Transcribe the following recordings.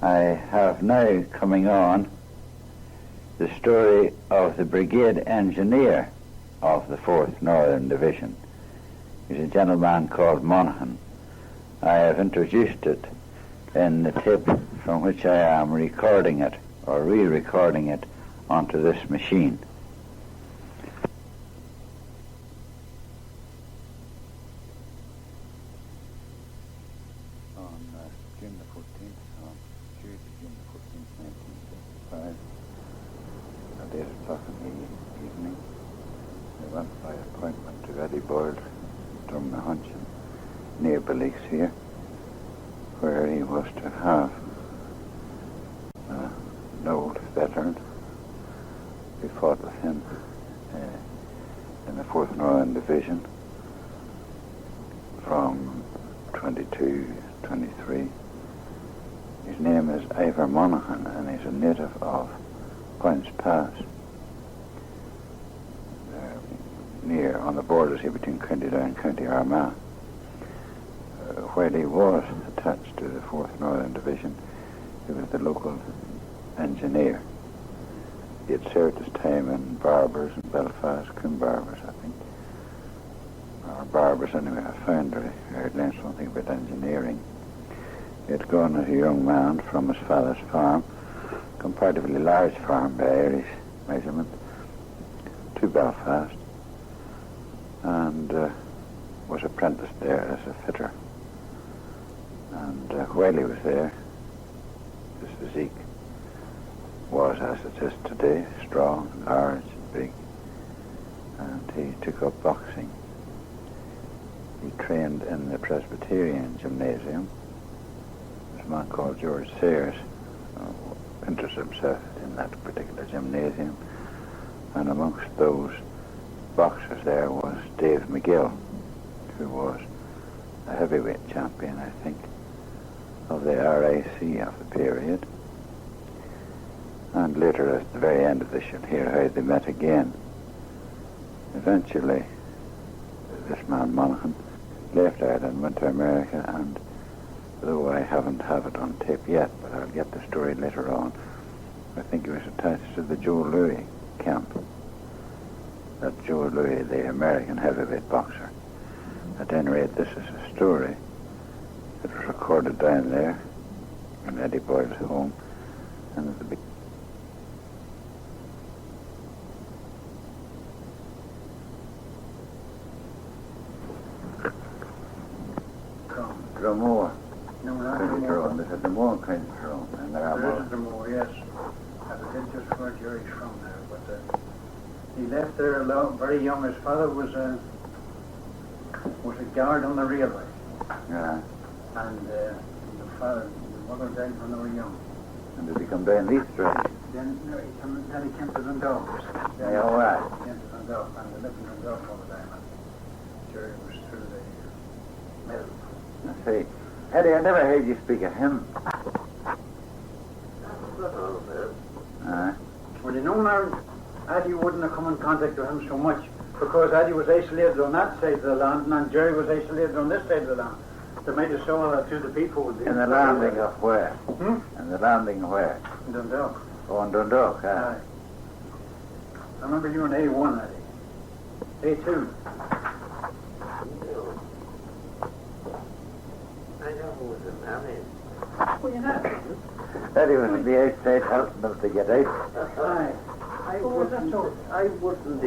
I have now coming on the story of the brigade engineer of the 4th Northern Division. He's a gentleman called Monaghan. I have introduced it in the tape from which I am recording it, or re-recording it, onto this machine. On June the 14th, on Tuesday, June the 14th, 1965, at 8 o'clock in the evening, I went by appointment to Eddie Boyle's Drumnahunchen, near Belize here, where he was to have an old veteran who fought with him in the 4th Northern Division from 22, 23. His name is Ivor Monaghan, and he's a native of Points Pass, near on the borders here between County Down and County Armagh. While he was attached to the 4th Northern Division, he was the local engineer. He had served his time in Barbers in Belfast, Coombe Barbers, I think. Or Barbers anyway, a foundry. I had learned something about engineering. He had gone as a young man from his father's farm, comparatively large farm by Irish measurement, to Belfast, and was apprenticed there as a fitter. And while he was there, his physique was, as it is today, strong, large, and big. And he took up boxing. He trained in the Presbyterian Gymnasium. There's a man called George Sayers who interested himself in that particular gymnasium. And amongst those boxers there was Dave McGill, who was a heavyweight champion, I think, of the RAC of the period. And later, at the very end of this, you'll hear how they met again. Eventually, this man Monaghan left Ireland, went to America, and though I haven't have it on tape yet, but I'll get the story later on, I think he was attached to the Joe Louis camp. That Joe Louis, the American heavyweight boxer. At any rate, this is a story that was recorded down there in Eddie Boyle's home, and at the beginning. Drumore. No, not County Drumore. Tyrone. There's a Drumore County Tyrone, and there are There is more. a Drumore, yes. I forget just where Jerry's from there, but he left there very young. His father was a guard on the railway, Yeah. and the mother died when they were young. And did he come down these streets? Then he came to Dundalk. Yeah, all right. He came to Dundalk, and they lived in Dundalk all the time. And Jerry was through the mill. I see. Eddie, I never heard you speak of him. Well, you know now, Eddie wouldn't have come in contact with him so much because Eddie was isolated on that side of the land and Jerry was isolated on this side of the land. They made it so that to the people. In the landing of where? In In the landing where? Dundalk. Oh, in Dundalk, Aye. I remember you in A1, Eddie. A2. I know who was in that. Well, you know. Eddie was on the outside helping them to get out. Aye. I wasn't in.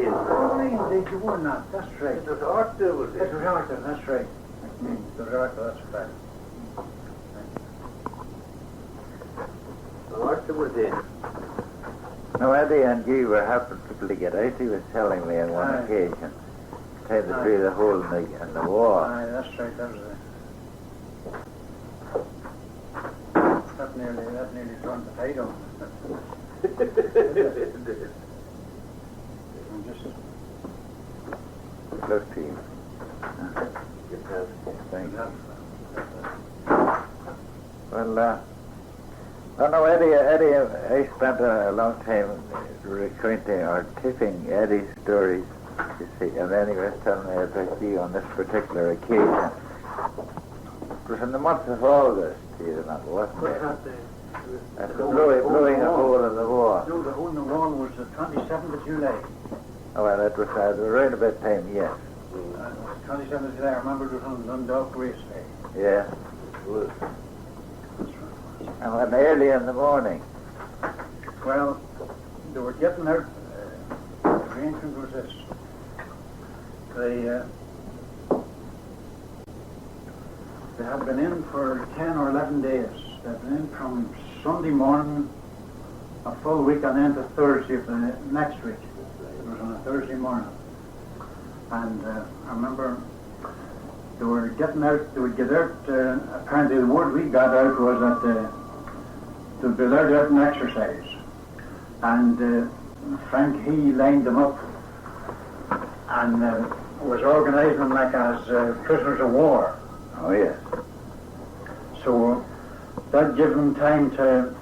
Oh, indeed, you were not. That's right. It was Arthur was It in. was Arthur, that's right. It was Arthur, that's a fact. Arthur was in. No, Eddie and you were helping people to get out. He was telling me on one Aye. occasion. Trying to through the hole in the wall. Aye, that's right, that was it. That nearly turned the tide on. Just Close to you. Thank you. Well, I know Eddie, I spent a long time recounting or tipping Eddie's stories, you see, and then he was telling me about you on this particular occasion. was in the month of August, you know, wasn't What's it? that there? That's blowing a hole in the wall. No, the hole in the wall was the 27th of July. Oh, well, that was around about time, yes. 27th of July, I remember it was on Dundalk Race Day. Yeah. And when early in the morning. Well, they were getting out. The arrangement was this. They had been in for 10 or 11 days. They had been in from Sunday morning, a full week, and then to Thursday of the next week. It was on a Thursday morning. And I remember they were getting out, they would get out, apparently the word we got out was that they would be allowed out and exercise. And Frank, he lined them up and was organising them like as prisoners of war. Oh, yes. So that gave them time to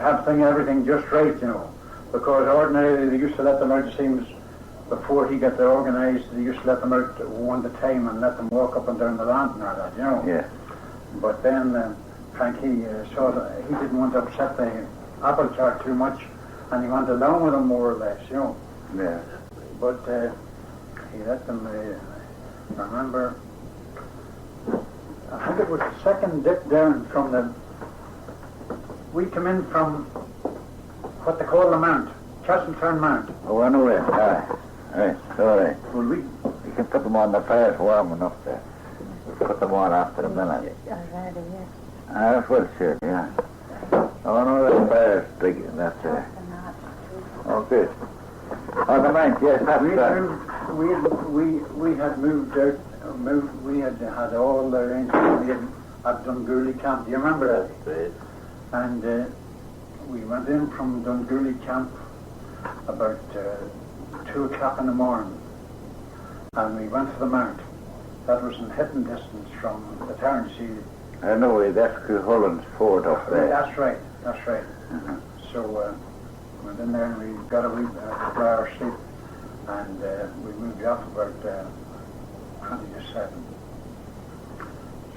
have everything just right, you know. Because ordinarily they used to let them out, it seems, before he got there organised, they used to let them out one at a time and let them walk up and down the land and all that, you know. Yeah. But then Frank, he saw that he didn't want to upset the apple cart too much, and he went along with them more or less, you know. Yeah. But he let them, I remember, I think it was the second dip down from we come in from what they call the Mount, Castleturn Mount. Oh, I know it. Aye. Right, sorry. Well, we You can put them on the fire, it's warm enough there. We'll put them on after a minute. Already, yes. That's well, sure, yeah. Oh, no, that fire's big, that's it. Oh, good. On the Mount, yes, that's right. we had moved out, we had all the arrangements made at Dungooley Camp. Do you remember that? Right. And we went in from Dungooley Camp about 2 o'clock in the morning, and we went to the Mount. That was in hitting distance from the town. See, I know, that's Cuchullin's fort up there. that's right. So we went in there and we got a wee 2 hours sleep, and we moved off about 20 to 7.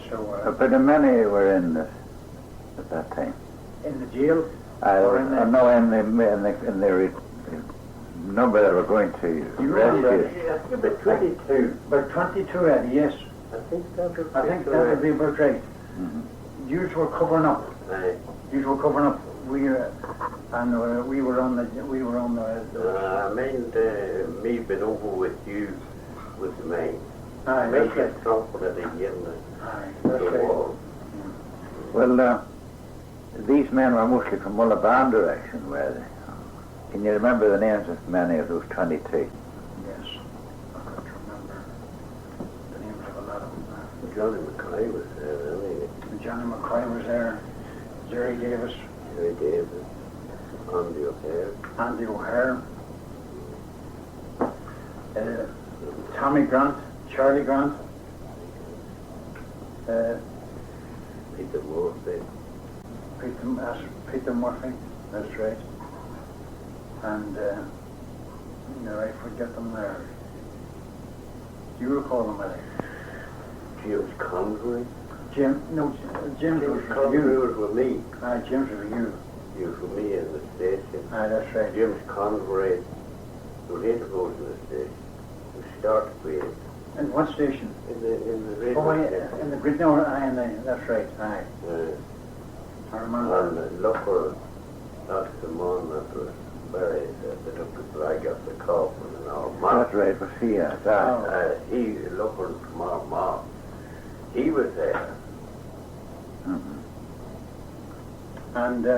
So But many were in this at that time. in the jail. No, in the number that were going to You rescue. I think about 22. About 22, Eddie, yes. I think that would be about right. Mhm. Yous were covering up. Right. We were on the I mean, me been over with you with the main. aye, Make that's right. it confident again Aye, the that's right. wall. Well, these men were mostly from Mullaban direction, were they? Can you remember the names of many of those 22? Yes. I can't remember the names of a lot of them. Johnny McCoy was there, really. Johnny McCoy was there. Jerry Davis, Jerry Davis, Andy O'Hare. Andy O'Hare, Tommy Grant, Charlie Grant, Peter Murphy. Peter Murphy, that's right. And I forget them there. Do you recall them, Eddie? James Convery. James was Convery you. was with me. Aye, James was you. He was with me in the station. Aye, that's right. James Convery, who later goes in the station, who started with it And what station? in the radio. Oh, in the Great North. Aye, that's right. Aye, I remember. And local, that's the man that was buried, that took the flag off the coffin and all. That's right, was he? He local from our mom. He was there. Mm-hmm. And I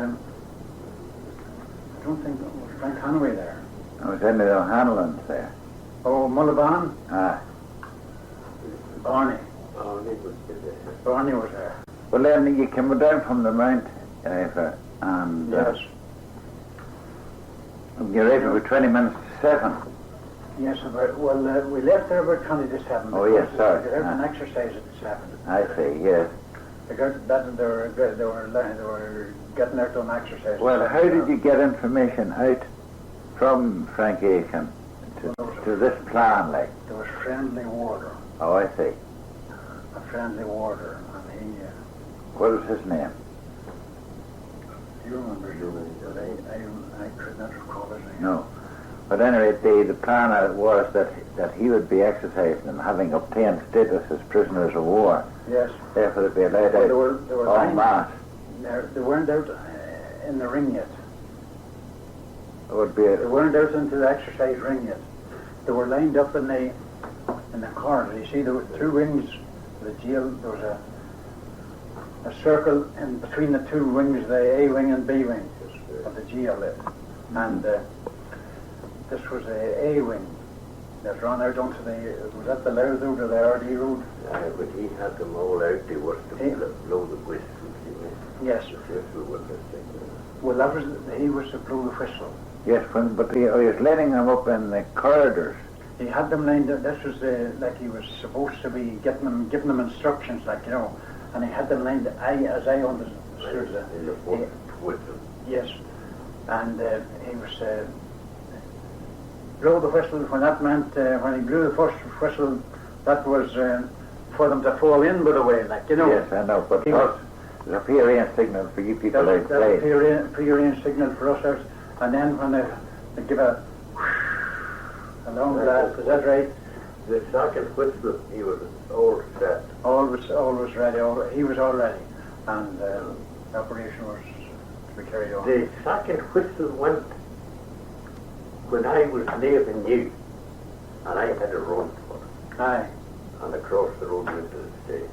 don't think was Frank Hanaway there. I was in the O'Hanlon's there. Oh, Mullaban, Ah. Barney. Oh, he was there. Barney was there. Well, then you came down from the Mount, Ivor, and Yes. you're right about 20 minutes to 7. Yes, we left there about 20 to 7. Oh, yes, because sorry. We got out an exercise at 7. I see, yes. Because they were getting out on exercise. Well, how did you get information out from Frank Aiken to this plan, like? There was friendly water. Oh, I see. a friendly warder, and he, What was his name? you remember his name, but I could not recall his name. No. But anyway, the plan was that he would be exercised and having obtained status as prisoners of war. Yes. Therefore, they'd be allowed Well, out they were en lying, masse. they weren't out in the ring yet. It would be They weren't out into the exercise ring yet. They were lined up in the corridor. You see, there were two wings of the jail. There was a circle in between the two wings, the A wing and B wing of the jail. And this was the A wing that ran out onto was that the Louth Road or the RD Road? But he had them all out. He was to blow the whistle. Yes. The whistle was the thing. Well, he was to blow the whistle. yes, but he was letting them up in the corridors. He had them lined up. This was like he was supposed to be giving them instructions, like, you know, and he had them lined as I understood it. In the foot whistle. Yes, and he was blow the whistle. When that meant when he blew the first whistle, that was for them to fall in with a way, like, you know. Yes, I know, but it was a pre-arranged signal for you people That's a outside. pre-arranged signal for us out, and then when they give a long blast, is that right? The second whistle, he was all set. All was ready. He was all ready, and the operation was to be carried on. The second whistle went when I was leaving you, and I had a run for it, Aye, and across the road into the station.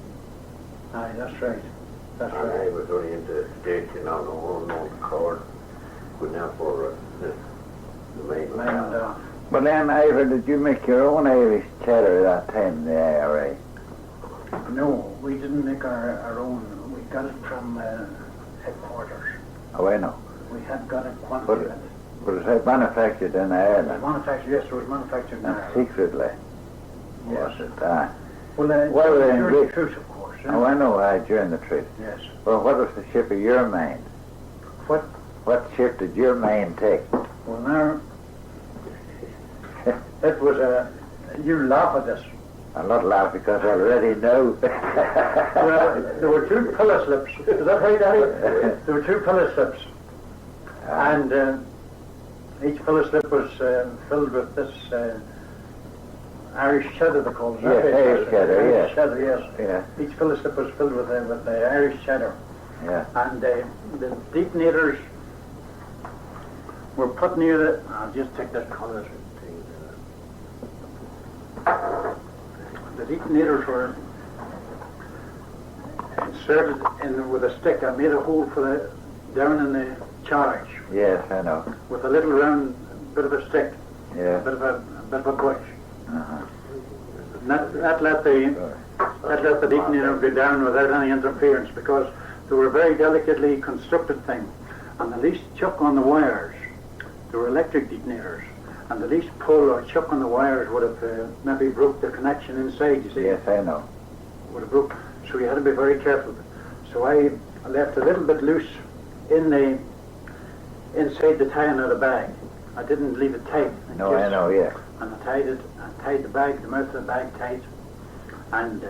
aye, that's right. That's And I right. was only into the station on a unknown cord, going out for the main line. And But then, Ivor, did you make your own Irish cheddar that time in the IRA? no, we didn't make our own. We got it from headquarters. Oh, I know. We had got it quantified. But it was manufactured in Ireland. Manufactured, yes, it was manufactured in And Ireland. secretly. Was Yes, it? aye. Well, Well, then, during we- the truce, of course. Oh, I know, during the trip. Yes. Well, what was the ship of your mind? What? What ship did your mind take? Well, now, it was you laugh at this. I'm not laughing because I already know. Well, there were two pillar slips. Is that right, Daddy? There were two pillar slips. And each pillar slip was filled with this Irish cheddar, they call it. Yes, Irish cheddar, Irish yes. cheddar, yes. Yeah, Each pillar slip was filled with the Irish cheddar. yeah. And the detonators were put near the... I'll just take that colour. The detonators were inserted in with a stick. I made a hole for down in the charge Yes, I know. with a little round bit of a stick, Yeah. a bit of a bush. Uh-huh. And that let the detonator go down without any interference, because they were a very delicately constructed thing. And the least chuck on the wires, they were electric detonators, and the least pull or chuck on the wires would have maybe broke the connection inside, you see. Yes, I know. Would have broke. So you had to be very careful. So I left a little bit loose inside the tying of the bag. I didn't leave it tight. No, I know, yeah. And I tied the bag, the mouth of the bag tight, and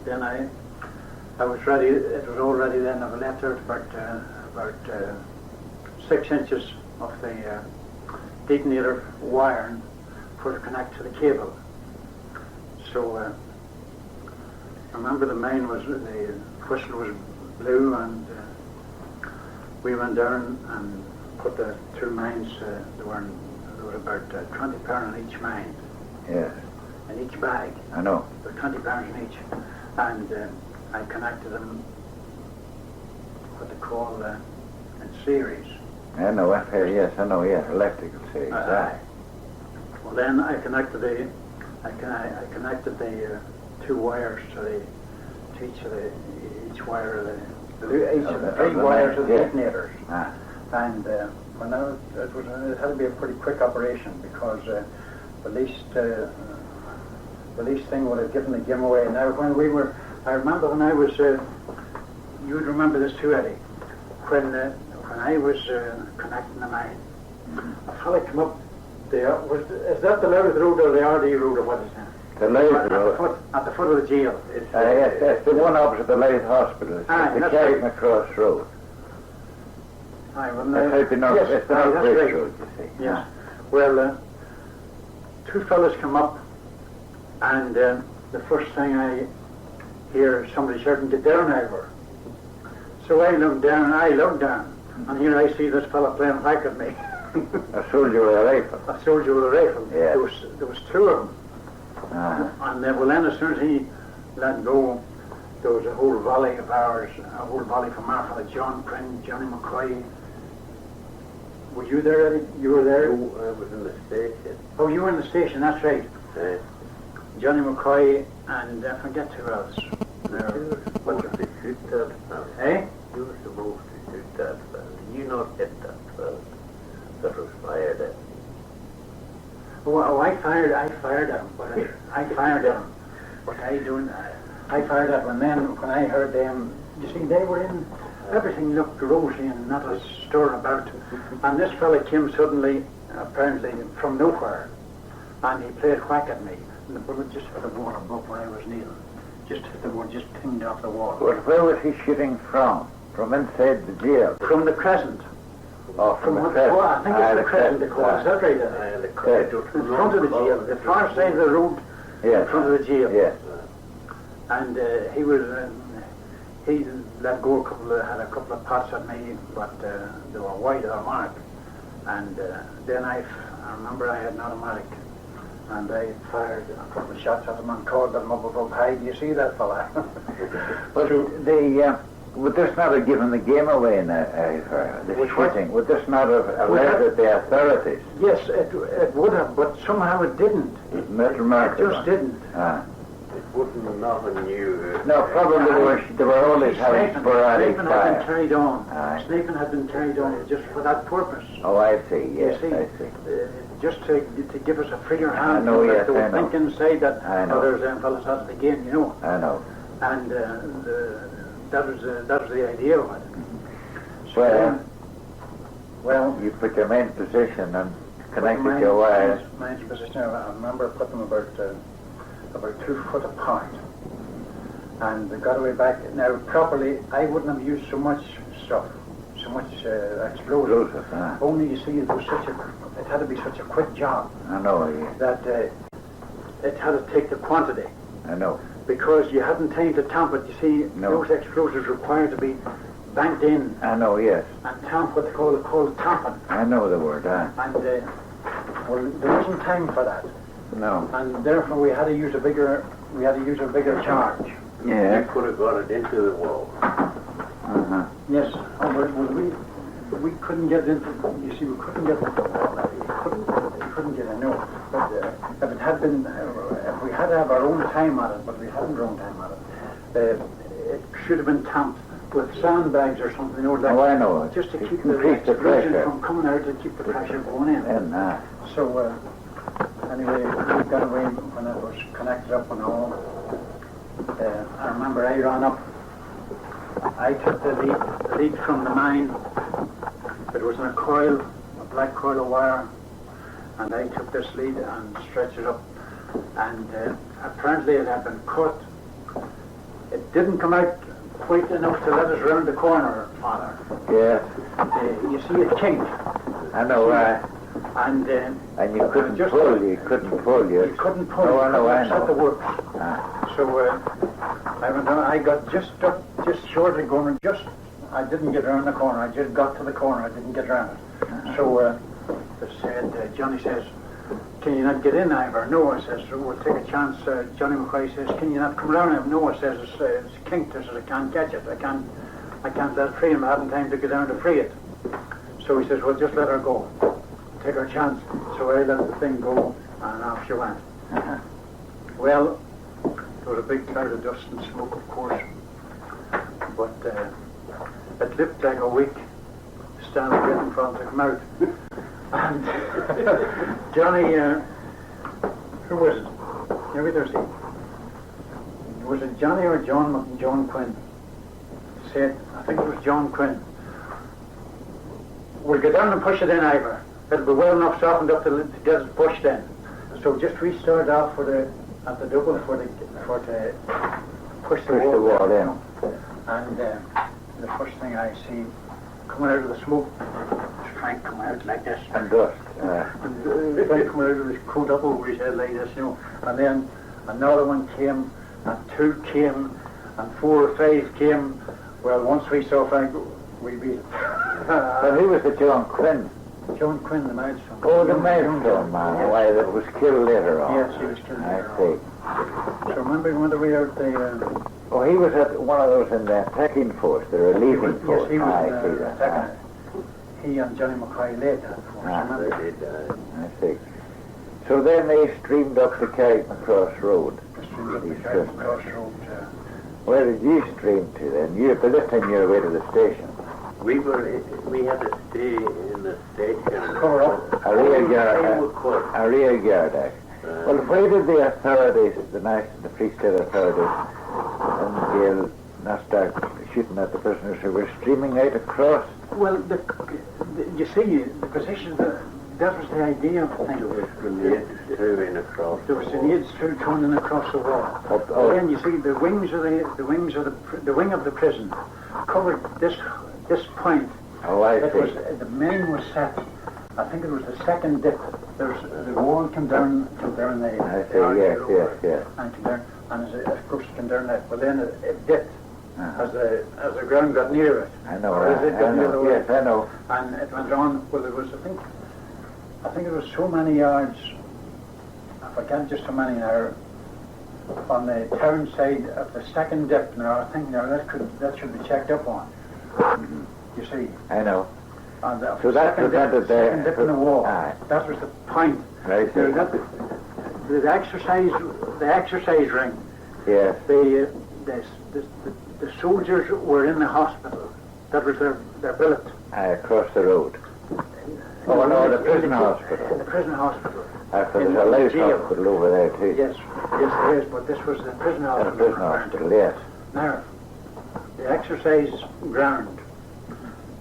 then I was ready. It was all ready then. I left out about 6 inches of the detonator wire for to connect to the cable. So I remember the whistle was blue, and we went down and put the two mines. There was about 20 pounds in each mine, Yes, in each bag. I know. There were 20 pounds in each, and I connected them what they call in series. I know, yes, I know, yeah. Electrical series, aye. Well, then I connected the two wires to each wire of the three wires of the yeah. detonators. Ah. And when it had to be a pretty quick operation, because the least thing would have given the game away. Now, I remember when I was, you'd remember this too, Eddie, when I was connecting the mine, a fella came up. Is that the Louth Road or the RD Road, or what is that? The Leith at Road. the foot of the jail. Yes, that's the one opposite the Leith Hospital. It's Aye, the that's Carrick right. Cross Road. Aye, well, That's out the North, yes, it's the aye, North that's Bridge right. Road, you see. Yes. Well, two fellas come up, and the first thing I hear somebody shouting, "Get down, Ivor." So I look down, and here I see this fella playing whack at me. A soldier with a rifle. A soldier with a rifle. Yeah. There was two of them. Uh-huh. And well, then as soon as he let go, there was a whole volley of ours, a whole volley from our fella, John Quinn, Johnny McCoy. Were you there, Eddie? You were there? I was in the station. Oh, you were in the station, that's right. Eh? Johnny McCoy and I forget who else. You were supposed to shoot that fella. Eh? You were supposed to shoot that fella. You not hit that fella that was fired at. Oh, I fired at him, but I fired at him. What I doing? I fired at him, and then when I heard them, you see, they were in. Everything looked rosy and not a stir about. And this fella came suddenly, apparently from nowhere, and he played whack at me. And the bullet just hit the wall above where I was kneeling. Just hit the wall, just pinged off the wall. But where was he shooting from? From inside the jail? From the crescent. Oh, from the crescent. I think it's the crescent they call it. Is that right? The corridor In front of the jail, the far side of the road, Yes. in front of the jail. Yes. And he let go had a couple of pots at me, but they were wide of the mark. And then I remember I had an automatic, and I fired a couple of shots at him and called them up above high. Do you see that fella? But would this not have given the game away in the Which one? shooting? Would this not have alerted the authorities? Yes, it would have, but somehow it didn't. Isn't that It remarkable? just didn't. Ah. It wouldn't nothing new. No, probably they were always having sporadic Sniping had been fire. carried on. Aye. Sniping had been carried on just for that purpose. Oh, I see, yes, You see, I see. Just to give us a freer hand. know, yes, They I would know. think inside that I know. there's them fellas at it again, you know. I know. And that was the idea of it. So Well, well, you put your main position and put connected your wires. my position. I remember putting them about 2 foot apart, and they got away back. Now, properly, I wouldn't have used so much stuff, so much explosive. Explosive, ah. Only, you see, it had to be such a quick job I know, yes. that it had to take the quantity. I know. Because you hadn't time to tamp it. You see, No. those explosives required to be banked in I know, yes. and tamp, what they call tamping. I know the word, ah. And well, there wasn't time for that, No. and therefore we had to use a bigger charge. Yeah. You could have got it into the wall. Uh-huh. Yes. Oh, well, we couldn't get into. You see, we couldn't get into the wall. We couldn't get in. No. But if it had been, if we had to have our own time at it, but we hadn't our own time at it, it should have been tamped with sandbags or something, you know, like, Oh, I know. just to keep Increase the explosion pressure. from coming out, to keep the pressure going in. And, So anyway, we got away when it was connected up and all. I remember I ran up. I took the lead from the mine. It was in a coil, a black coil of wire, and I took this lead and stretched it up. And apparently it had been cut. It didn't come out quite enough to let us round the corner, Father. yes. You see, it kinked. I know, And you couldn't just- pull, you couldn't pull, yes. you couldn't pull. No, I know, I Upset the know. works. Ah. So I went on. I got just short of going. I didn't get around the corner. I just got to the corner. I didn't get around it. So Johnny says, "Can you not get in, Ivor?" "No," I says. "We'll take a chance." Johnny McCoy says, "Can you not come around?" "No," I says. It's kinked. I says, "I can't catch it. I can't let it free him. I haven't time to get down to free it." So he says, "Well, just let her go. Take our chance." So I let the thing go, and off she went. Well, there was a big cloud of dust and smoke, of course, but it looked like a week standing waiting for him to come out. And Johnny, who was it? Maybe there's it. Was it Johnny or John Quinn? Said, I think it was John Quinn. "We'll get down and push it in, Ivor. It'll be well enough softened up to get it pushed in." So just we started off with at the double for to push the Push the wall wall down. in. And the first thing I see coming out of the smoke is Frank coming out like this. And dust. And Frank coming out with his coat up over his head like this, you know. And then another one came, and two came, and 4 or 5 came. Well, once we saw Frank, we beat it. But he was the John Quinn. John Quinn, the milestone. Oh, the milestone man, the way that was killed later on. Yes, he was killed later I see. So remember when we were at the... Oh, he was at one of those in the attacking force, the relieving force. Yes, he was I see that. attacking. He and Johnny McCoy led that force, remember? They did. I see. So then they streamed up the Carrickman Cross Road. Streamed up the Carrickman Cross Road. Where did you stream to then? You, by this time you were away to the station. We had to stay in the station. Cover up. A rear guard act. Well, why did the authorities, the Free State authorities, in jail not start shooting at the prisoners who were streaming out across? Well, you see, the position, that was the idea of the thing. There was grenades thrown across. There was grenades thrown in across the wall. Oh. Then you see the wing of the prison covered this point. Oh, I It see. was the main was set. I think it was the second dip. The wall came down there. I see, yes. And came down, and of course it came down that. But then it dipped as the ground got near it. I know, Or as it got near the wall. yes, I know. And it went on. Well, it was I think it was so many yards. I forget just how many now. On the town side of the second dip. Now I think that should be checked up on. You see. I know. And So that prevented the second dip in the wall. Aye. That was the point. I see. The exercise ring. Yes. The soldiers were in the hospital. That was their billet. Across the road. Oh, no, the prison In hospital. the prison hospital. After In there's a the life jail. hospital over there too. Yes, there is, but this was the prison The hospital. prison hospital, yes. Now, the exercise ground.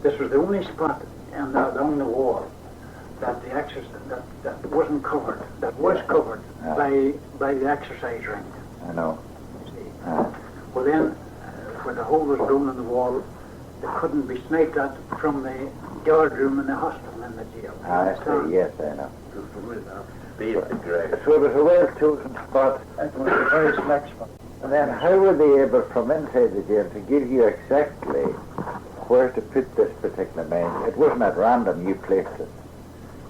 This was the only spot along the wall that that wasn't covered. That was covered by the exercise ring. I know. See. Ah. Well then, when the hole was blown in the wall, they couldn't be sniped at from the guard room in the hospital in the jail. I see, yes, I know. Be at the grave. So it was a well-chosen spot. It was a very select spot. And then how were they able from inside the jail to give you exactly where to put this particular mine? It wasn't at random, you placed it.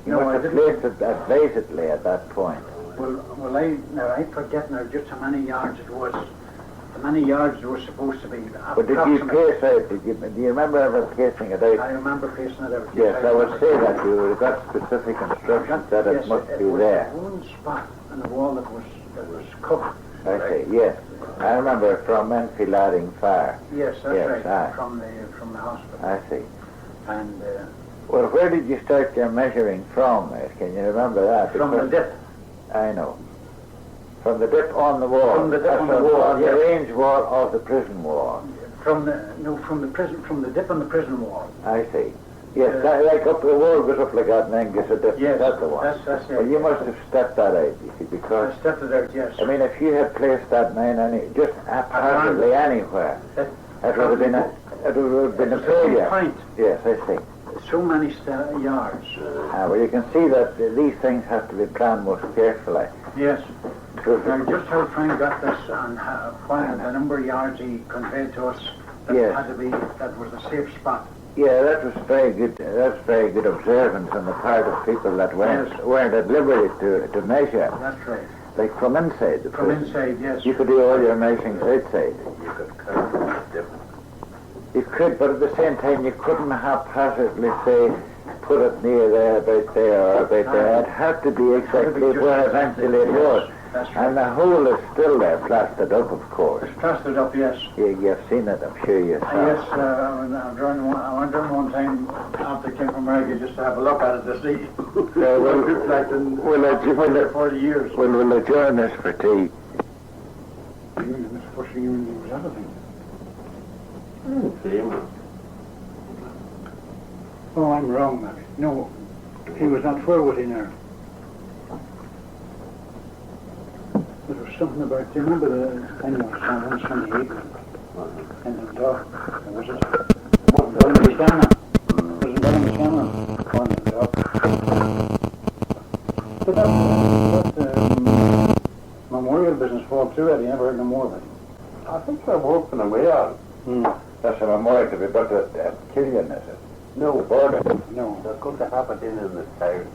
You No, must I have didn't. placed it advisedly at that point. Well, I forget now just how many yards it was. How many yards there was supposed to be. But did you place out? Do you remember ever placing it out? I remember placing it out. Yes, I would say that you got specific instructions that it must be there. It was one spot on the wall that was covered. I see, yes. I remember from Enfilading far. Yes, that's Yes, right. aye. From the hospital. I see. And Well, where did you start your measuring from? Can you remember that? from the dip. I know. From the dip on the wall. From the dip on the That's wall, on the yes. range wall of the prison wall. From the dip on the prison wall. I see. Yes, like up the wall goes up like that and then gets a dip. Yes, That's the one. that's it. Well, you must have stepped that out, you see, because I stepped it out, yes. I mean, if you had placed that mine just haphazardly anywhere, it would have been a failure. Point. Yes, I see. So many yards. Well, you can see that these things have to be planned most carefully. Yes. So, Now, just how Frank got this and the number of yards he conveyed to us, that Yes. had to be, that was a safe spot. yeah, that was very good. That's very good observance on the part of people that weren't at liberty to measure, That's right. like from inside the From prison. inside, yes. You could do all your measurings outside. You could count the dip. You could, but at the same time, you couldn't haphazardly say, put it near there, about there, or about there. It had to be exactly just where exactly, eventually it was. That's right. And the hole is still there, plastered up, of course. It's plastered up, yes. You've seen it, I'm sure you have. Yes, I went down one time after I came from America just to have a look at it to see what it looked like in 40 years. We'll adjourn this for tea. Union, the first union was everything. Same. Oh, I'm wrong, maybe. No, he was not forward in there. It was something about, do you remember the thing that was on Sunday evening? In the dock, was it? Bellamy Shannon. Was it Bellamy Shannon? On the dock. But that memorial business fall through it, you never heard no more of it. I think they're working away on it. That's a memorial to be built at Killian, is it? No, The border. No. they're going to have it in the town.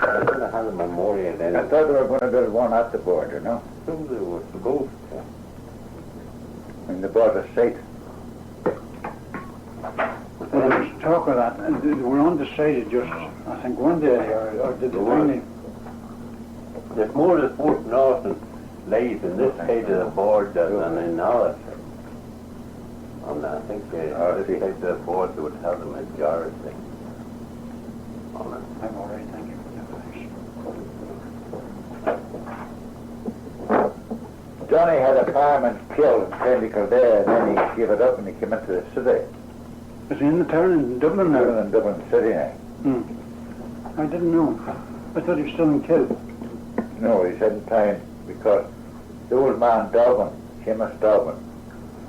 They're going to have a memorial in I it. thought they were going to build one at the border, no? So they were supposed to. In the border state. Well, there was talk of that, and they were undecided just, I think, one day, or did they finally? There's more than Fort Norton lays in this side of the border than in ours. And I think this side of the border would have the majority on it. I'm all right, thank you. Johnny had a fireman killed in County Kildare, and then he gave it up and he came into the city. Is he in the town in Dublin now? Living in Dublin City now. I didn't know. I thought he was still in Kill. No, he's in town because the old man Dobbin, Seamus Dobbin,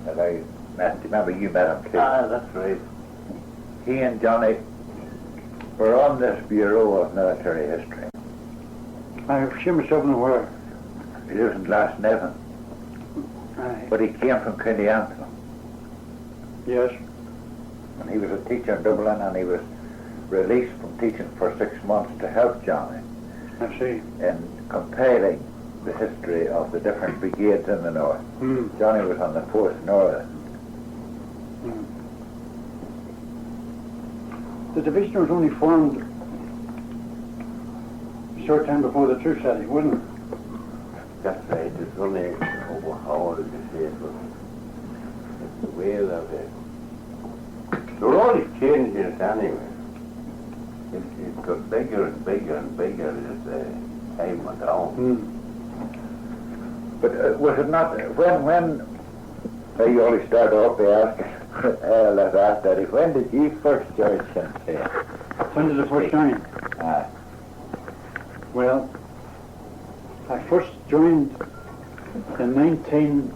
that I met, remember you met him too? Ah, that's right. He and Johnny were on this Bureau of Military History. I have Seamus Dublin where? He lives in Glasnevin, Aye. but he came from County Antrim. Yes. And he was a teacher in Dublin, and he was released from teaching for 6 months to help Johnny I see. in compiling the history of the different brigades in the north. Johnny was on the 4th Northern. The division was only formed a short time before the truce setting, wasn't it? That's right. It's only, how old you say it was? It's the way of it. They're always changing it anyway. It got bigger and bigger and bigger as time went on. But was it not, when you always start off by asking, let's ask Daddy, when did you first join Sinn Féin? When did the first join? Aye. Well, I first joined in 17,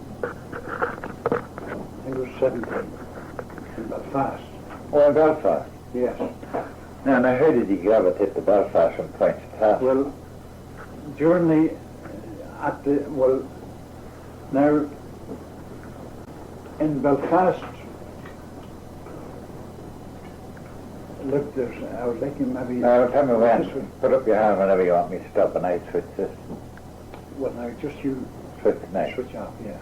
in Belfast. Well, Belfast. Yes. Now, how did you gravitate to Belfast from Points Pass? Well, during now, in Belfast, look, I would like you maybe... Now, tell me This when. one. Put up your hand whenever you want me to stop, and I switch this. Well, now, just you Switch now. switch off, yeah.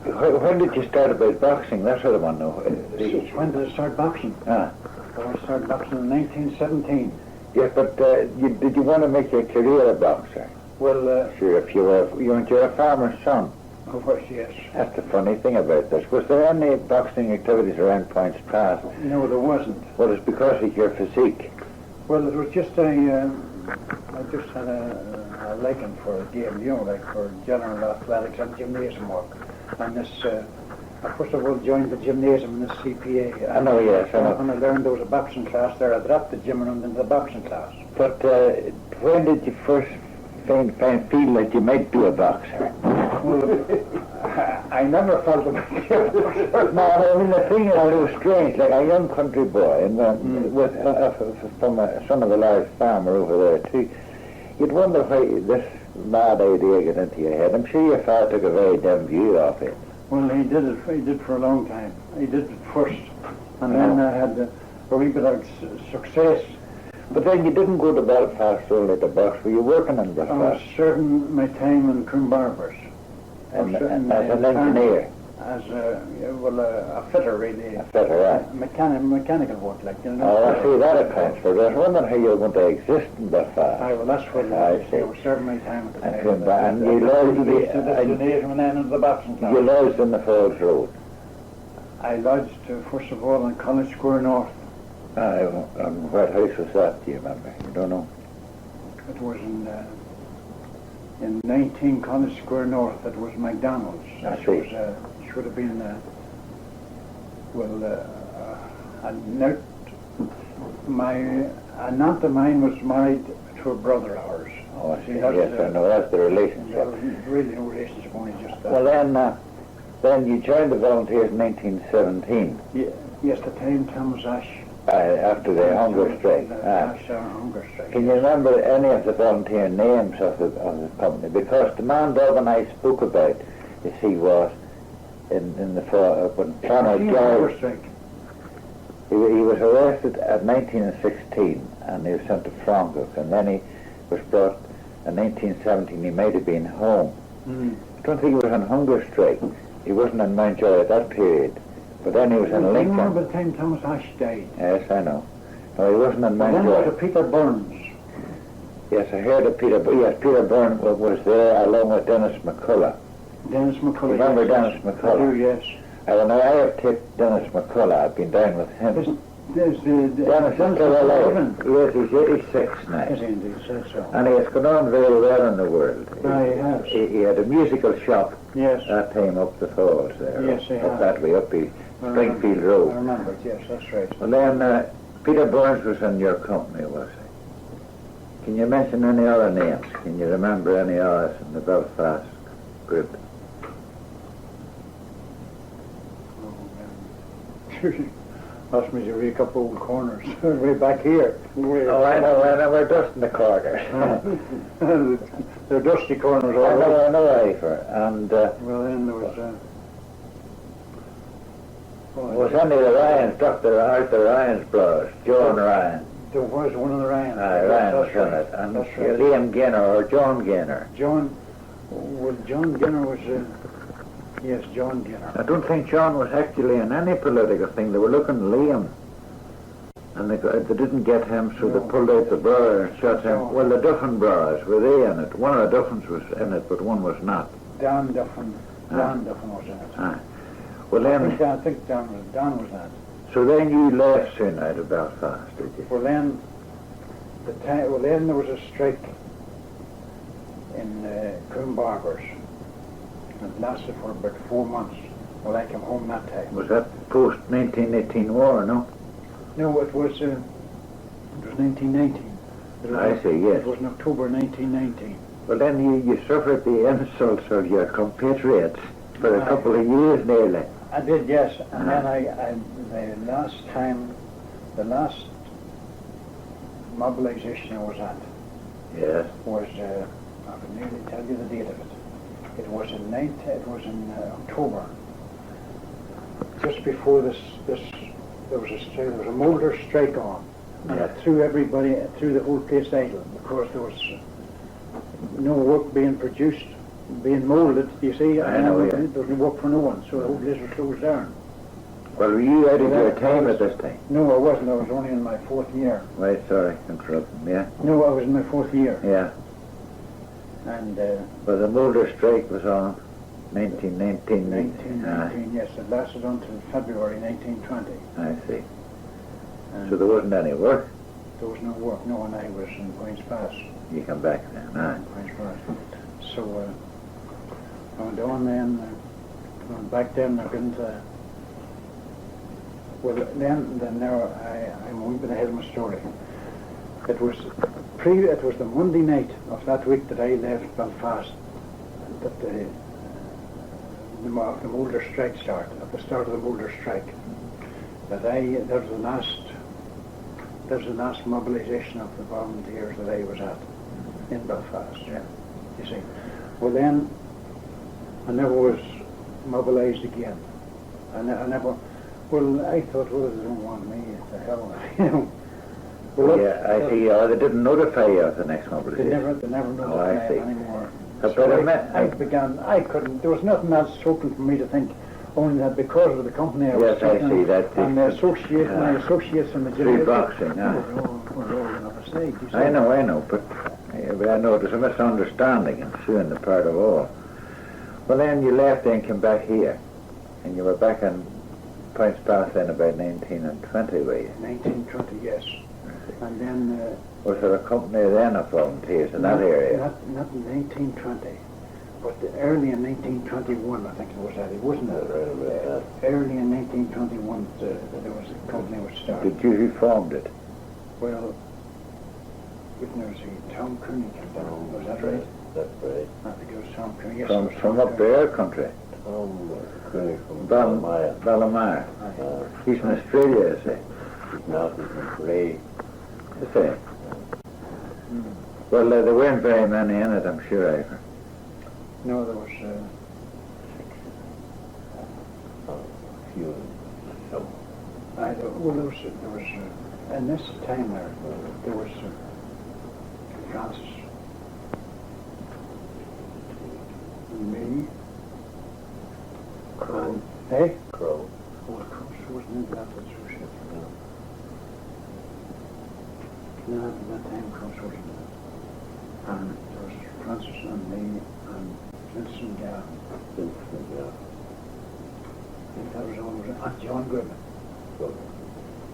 When did you start about boxing? That's what I want to know. When did I start boxing? Ah. Well, I started boxing in 1917. Yes, but did you want to make your career a boxer? Well, Sure, if you're a farmer's son. of course, yes. That's the funny thing about this. Was there any boxing activities around Points Pass? No, there wasn't. Well, it's because of your physique. Well, it was just I just had a liking for a game, you know, like for general athletics and gymnasium work. And this, I first of all joined the gymnasium in the CPA. I know, yes, I know. When I learned there was a boxing class there, I dropped the gym and went into the boxing class. But when did you first feel that you might be a boxer? Well, I never felt about it. No, I mean, the thing is a little strange, like a young country boy, and from a son of a large farmer over there too. You'd wonder why this mad idea got into your head. I'm sure your father took a very dim view of it. Well, he did for a long time. He did it first, and then I had a wee bit of success. But then you didn't go to Belfast only to box. Were you working in I was Belfast? serving my time in Coombe Barbers. And, as an engineer? As a fitter, really. A fitter, right. Mechanical work, like, you know. Oh, I see, that accounts for it. I was wondering how you were going to exist in Belfast. Aye, well, that's what I see. I was serving my time at the And time. Coombe Bar- and you lodged to the gymnasium and then into the boxing class. You lodged in the Falls Road. I lodged, first of all, in College Square North. Aye, what house was that, do you remember? You don't know? It was in 19 College Square North. It was McDonald's. I It see. was, should have been, my aunt of mine was married to a brother of ours. Oh, I see. See, that's Yes, the- I know. That's the There relationship. was really no relationship, only just that. Well, then you joined the volunteers in 1917, Yes, the time Thomas Ash. after the hunger strike. The Ah. Ash hunger strike. Can you remember any of the volunteer names of the company? Because the man Bob and I spoke about, you see, was in the when Donald Hunger George, strike. he was arrested at 1916 and he was sent to Francois, and then he was brought in 1917. He might have been home. Mm. I don't think he was on hunger strike. He wasn't in Mountjoy at that period, but then he was in You Lincoln. remember the time Thomas Ash died? Yes, I know. No, he wasn't in Well, then there was a Mountjoy. Peter Burns. Yes, I heard of Peter. Yes, Peter Byrne was there along with Dennis McCullough. Dennis McCullough. Remember yes, Dennis yes. McCullough? I do, yes. I don't know. I have tipped Dennis McCullough. I've been down with him. There's the Dennis McCullough living. alive. Yes, he's 86 now. Yes, indeed, said so. And he has gone on very well in the world. Aye, he has. He had a musical shop Yes. that time up the falls there. Yes, he Up has. that way, up the I Springfield remember. I Road. remember it, yes, that's right. Well then, Peter Burns was in your company, was he? Can you mention any other names? Can you remember any others in the Belfast group? Asked me to rake up old corners. Way back here. Oh, I know, we're dusting the corners. They're dusty corners all I over. know, Ivor. And Well, then there was... was any of the Ryans, Dr. Arthur Ryan's brothers, John Ryan? There was one of the Ryans. Aye, Ryan was That's in right. it. And That's right. Liam Gaynor or John Gaynor. John Ginner was... yes, John Ginner. I don't think John was actually in any political thing. They were looking at Liam. And they didn't get him, so No. they pulled out the brother and shot him. No. Well, the Duffin brothers, were they in it? One of the Duffins was in it, but one was not. Dan Duffin. Ah. Dan Duffin was in it. Aye. Well, I then, think Dan was that. so then you left soon out of Belfast, did you? Well then, then there was a strike in Coombargers. It lasted for about 4 months. Well, I came home that time. Was that post-1918 war, no? No, it was 1919. I see, yes. It was in October 1919. Well, then you suffered the insults of your compatriots for a Aye. couple of years nearly. I did, yes. And Ah. then the last mobilization I was at Yes. was, I can nearly tell you the date of it. It was in October. Just before this, there was a moulder strike on, and Yeah. it threw the whole place idle, because there was no work being produced, being moulded, you see, I know, yeah. there was no work for no one, so the whole place was closed down. Well, were you out of Yeah, your time I at this time? No, I wasn't. I was only in my 4th year. Right, sorry, interrupting. Yeah, No, I was in my 4th year, yeah. and Well, the Mulder strike was on 1919. 1919, yes, it lasted until February 1920. I see. And So there wasn't any work. there was no work. No one. I was in Queen's Pass. You come back then, aye. Queen's Pass. So I went on then. Went back then. I couldn't. Well, then now I'm a wee bit ahead of my story. It was the Monday night of that week that I left Belfast that the Mulder strike started. At the start of the Mulder strike, that there was the last mobilisation of the volunteers that I was at in Belfast. Yeah. You see. Well then, I never was mobilised again. I never. Well, I thought, well, they don't want me. The hell, you know. Well, Yeah, I see. They didn't notify you of the next They mobilization. never Oh, I notified see. anymore. But So I I couldn't, there was nothing else open for me to think, only that because of the company I was Yes, I taking, see that. and my associates and the Free boxing, were all on the side. You see. I know, but I know there's a misunderstanding ensuing the part of all. Well, then you left and came back here, and you were back in Points Pass then about 19 and 20, were you? 1920, yes. And then... Was there a company then of volunteers in that area? Not in 1920, but early in 1921, I think it was that. It wasn't early in 1921 that there was a company was started. Did you who formed it? Well, Even there was Tom Cooney came down. Was that right? That's right. I think it was Tom Cooney. Yes, it was From Tom up Cooney. their country. Tom Cooney from Balmaya. Ballamire. Aye. He's in Australia, I say. Now he's in Bray. I say. Mm. Well, there weren't very many in it, I'm sure, Ivor. No, there was Few. Some. well, there was in this time there was Francis, me, Crow. hey, Crow. oh, of course, there wasn't into that association. No, at that time, Cross wasn't in it. And there was Francis and me and Vincent Gavin. Vincent, yeah. I think that was all. And John Goodman. So,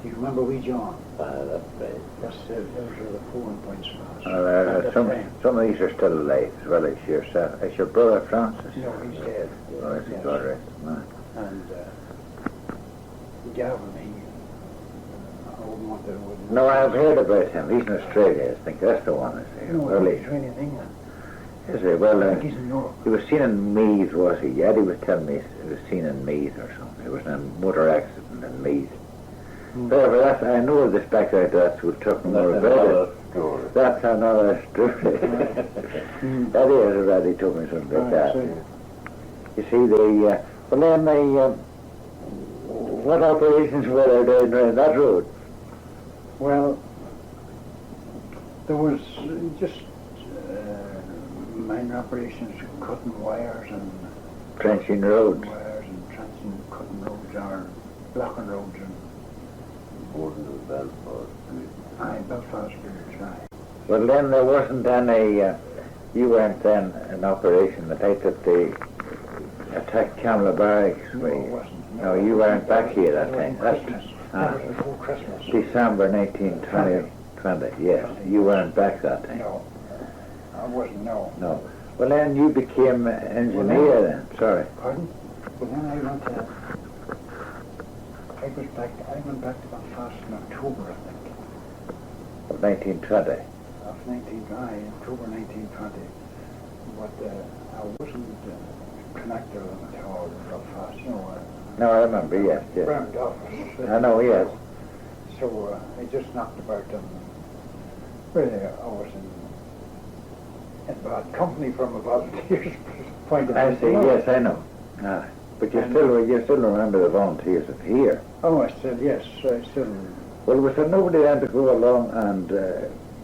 Do you remember wee John? that's right. Yes, those were the 4 points for us. Well, At that time. some of these are still alive, as well as yourself. Is your brother Francis? No, he's dead. Oh, is he? Yes. God rest his mind. And Gavin, I wouldn't want to. No, I've heard about him. He's in Australia, I think. That's the one, is he? No, Early. he's really in England. Is he? Well, I think he's in Europe. he was seen in Meath, was he? Eddie was telling me he was seen in Meath or something. He was in a motor accident in Meath. However, that's, I know this back out, that's we'll talk more That's about another it. story. That's another story. Eddie has already told me something about that. You see, well then what operations were there doing around that road? Well, there was just minor operations, cutting wires and Trenching roads. wires and trenching, cutting roads or blocking roads and Border of Belfast. Belfast Bridge. Aye. Well then there wasn't any, you weren't then in operation the night that they attacked Camilla Barracks. No, it wasn't. No, you weren't back here that time. That's Christmas. ah. That was before Christmas. December 1920, yes. You weren't back that time. No, I wasn't, no. No. Well then you became engineer then, sorry. Pardon? But then I went back to Belfast in October, I think, Of 1920. of October 1920. But I wasn't connected with them at all in Belfast, you know. No, I remember, yes, yes. Round office. I know, yes. So I just knocked about and really I was in bad company from a volunteer's point of I view. see, yes, I know. Ah, but you still remember the volunteers of here. Oh, I said yes, I still. Well, was there nobody then to go along and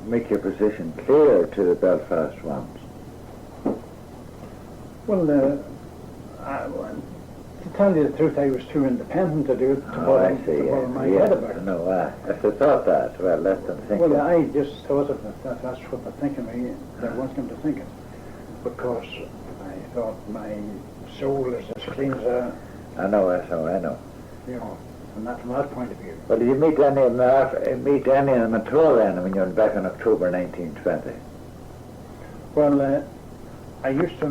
make your position clear to the Belfast ones? Well, to tell you the truth, I was too independent to do it, to I bother, see, to bother my yes. head about it. No, I thought that. Well, let them think Well, it. I just thought of it, that's what they think of me, they want them to think it. Because I thought my soul is as clean as a, I know, I know. you know, from that point of view. Well, did you meet any of them at all then when you went back in October 1920? Well, I used to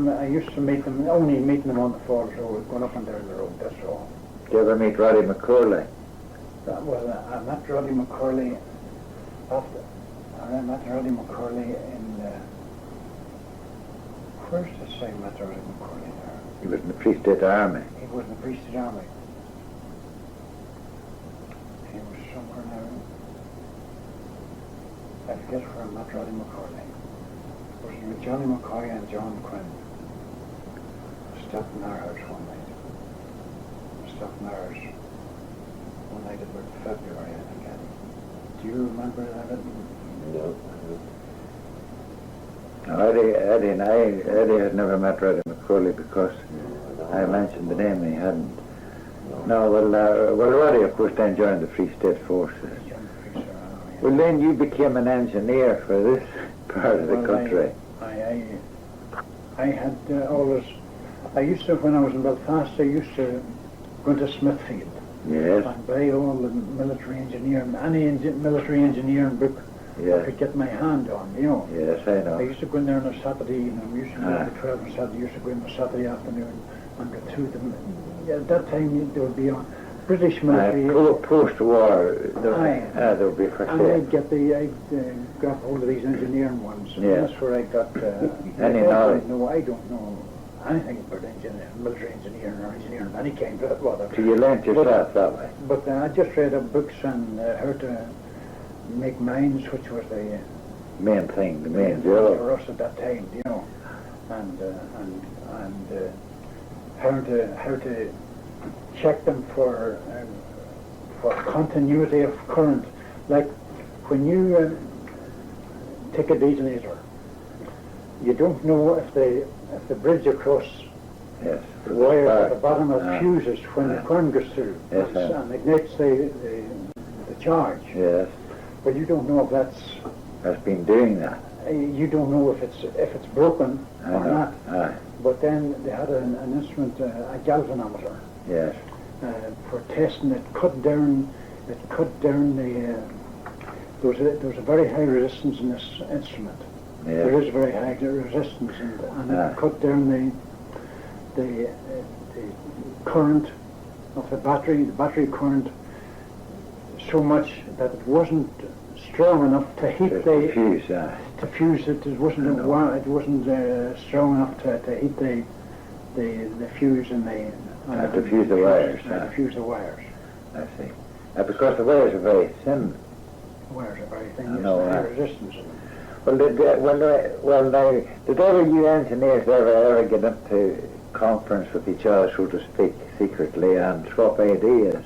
meet them, only meeting them on the Falls Road, going up and down the road, that's all. Did you ever meet Roddy McCorley? Well, I met Roddy McCorley in, where's the same met Roddy McCorley there? He was in the Free State Army. He was in the Priesthood Army. He was somewhere now. I forget where I met Roddy McCorley. It was with Johnny McCoy and John Quinn. Stopped in our house one night. Stopped in ours one night about February, I think. Do you remember that? No. Eddie had never met Roddy McCorley because I mentioned the name and he hadn't. No, well, Roddy, of course, then joined the Free State Forces. Well, then you became an engineer for this part of the country. I had always, I used to, when I was in Belfast, I used to go into Smithfield Yes, and buy all the military engineering, military engineering book I yes, could get my hand on, you know. yes, I I know. used to go in there on a Saturday evening, we used to go at 12 on Saturday, used to go in on a Saturday afternoon and go through them. Yeah, at that time there would be on British military. Post-war, Aye. there would be for And sale. I'd grab hold of these engineering ones. And Yeah. that's where I got. Any knowledge? No, I don't know anything about military engineering or engineering of any kind. Whatever. So you learnt yourself that way? But I just read up books on how to make mines, which was the Main thing, the main for job. us at that time, you know, and how to check them for continuity of current. Like when you take a detonator, you don't know if the bridge across Yes. the wire at the bottom of Ah. fuses when the current goes through Yes, and ignites the charge. Yes. But you don't know if that's. Has been doing that. You don't know if it's broken I or know. not. Aye. But then they had an instrument, a galvanometer, Yes. for testing. It cut down the. There was a very high resistance in this instrument. There Yes. is very high resistance, and Aye. it cut down the current of the battery current, so much that it wasn't strong enough to heat the Fuse, aye. to fuse it. It wasn't I know. it wasn't strong enough to heat the fuse and the To fuse the wires, to fuse the wires. I see. Because the wires are very thin. The wires are very thin. I Yes, know, high aye. resistance. Well, did ever you engineers ever get into conference with each other, so to speak, secretly, and swap ideas?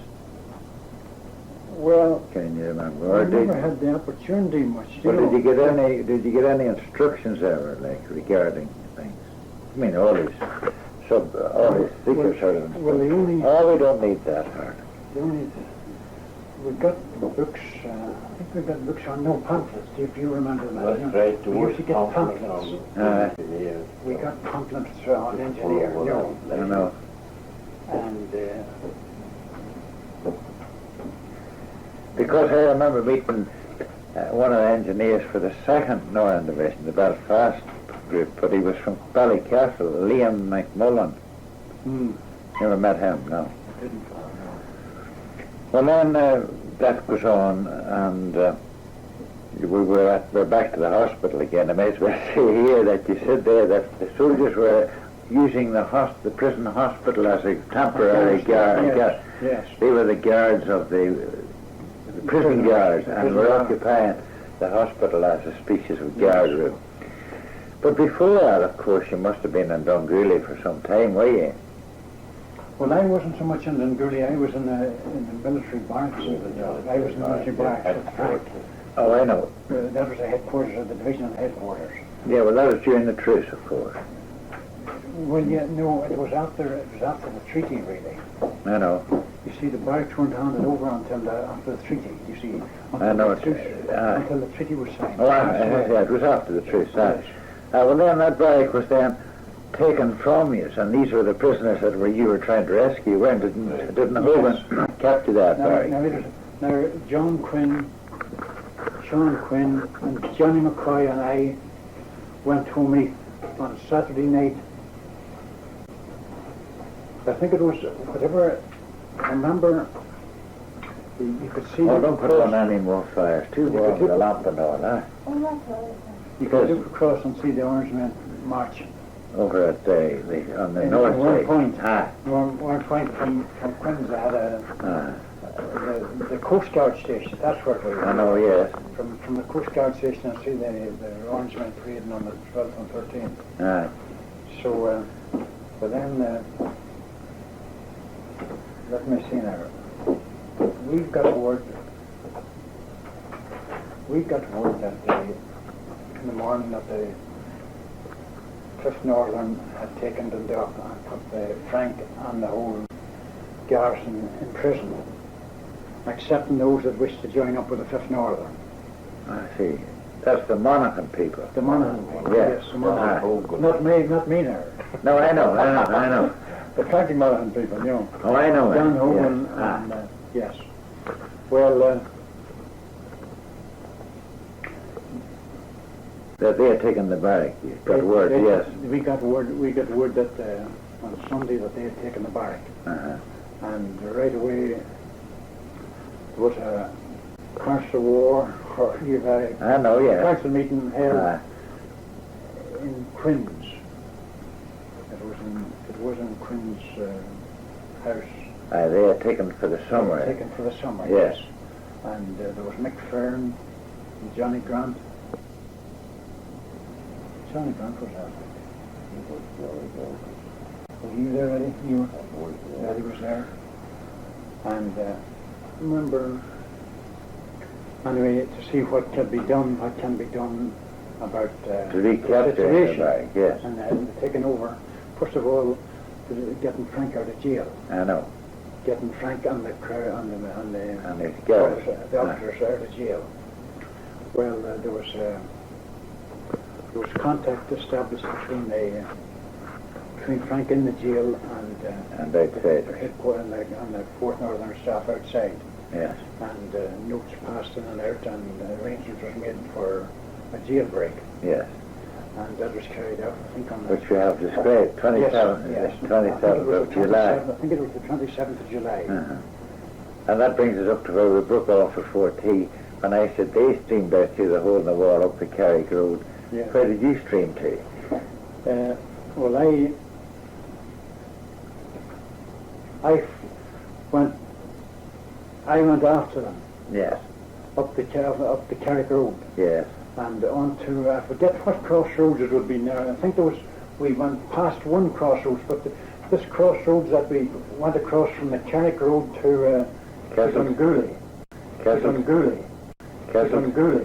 Well, Can you remember? I Or never had the opportunity much. well, did you get any instructions ever, like regarding things? I mean, all these secret sort of. Well, the only We don't need that hard. we got books. I think we got books on no pamphlets. If you remember that. That's right, there We was used to get conflict pamphlets. on engineers. We got pamphlets on engineering. You know, I know. and Because I remember meeting one of the engineers for the 2nd Northern Division, the Belfast group, but he was from Ballycastle, Liam McMullen. You ever met him? No. didn't. Well, then that goes on, and we're back to the hospital again. I may as well say here that you said there that the soldiers were using the prison hospital as a temporary guard. Yes. They were the guards of the prison guards, and were occupying the hospital as a species of guard room. But before that, of course, you must have been in Dungooly for some time, were you? Well, I wasn't so much in Dungooly. I was in the military barracks. I was in the military barracks at Frank. Oh, I know. That was the headquarters of the divisional headquarters. Yeah, well, that was during the truce, of course. Well, yeah, no, it was after the treaty, really. I know. You see, the barracks weren't handed over until after the treaty. You see, I know until the treaty was signed. Oh, yeah, it was after the truce. Well, then that barrack was then taken from you, and these were the prisoners that you were trying to rescue. When didn't Hogan capture that barrack? Now, John Quinn, Sean Quinn, and Johnny McCoy and I went home on a Saturday night. I think it was whatever. I remember. You could see. Oh, don't put on any more fires. Too warm with the lamp and all that. You could look across and see the Orange Men marching. Over at on the In north one side. point. Ah. One point from Quinn's, they had the Coast Guard station. That's where we were. I know, yes. From the Coast Guard station, I see the Orange Men parading on the 12th and 13th. Ah. So, but then, let me see now. We've got word that in the morning that the 5th Northern had taken Dundalk and put the Frank and the whole garrison in prison, excepting those that wished to join up with the 5th Northern. I see. That's the Monaghan people. The Monaghan people, Yes. yes, the Monaghan. Not me now. No, I know. The Frankie Monaghan people, you know. Oh, I know. John Hogan, Yes. and yes. Well, That they had taken the barrack. You got word, yes. We got word that on Sunday that they had taken the barrack. Uh-huh. And right away There was a council war, or you've had a I know, yeah. council meeting held Aye. in Quinn's. It was in Quinn's house. Aye, they are taken for the summer. Taken for the summer. Yes. And there was Mick Fern and Johnny Grant. Johnny Grant was out. Were you there, Eddie? You were? Eddie was there. And remember, anyway, to see what can be done about To recapture the situation the bag, yes. and taking over. First of all, getting Frank out of jail. I know. Getting Frank and the And the the officers out of jail. Well, there was contact established between Frank in the jail and outside. headquarters and the Fourth Northern staff outside. Yes. And notes passed in and out, and arrangements was made for a jailbreak. Yes. And that was carried out, I think, on the... Which we have described, 27th, Yes. 27th of July. I think it was the 27th of July. Uh-huh. And that brings us up to where we broke off for 4T. When I said they streamed out through the hole in the wall up the Carrick Road, Yeah. where did you stream to? Well, I went after them Yes. up the Carrick Road Yes. and on to I forget what crossroads it would be now. I think we went past one crossroads, but this crossroads that we went across from the Carrick Road to Dungooly. Castle.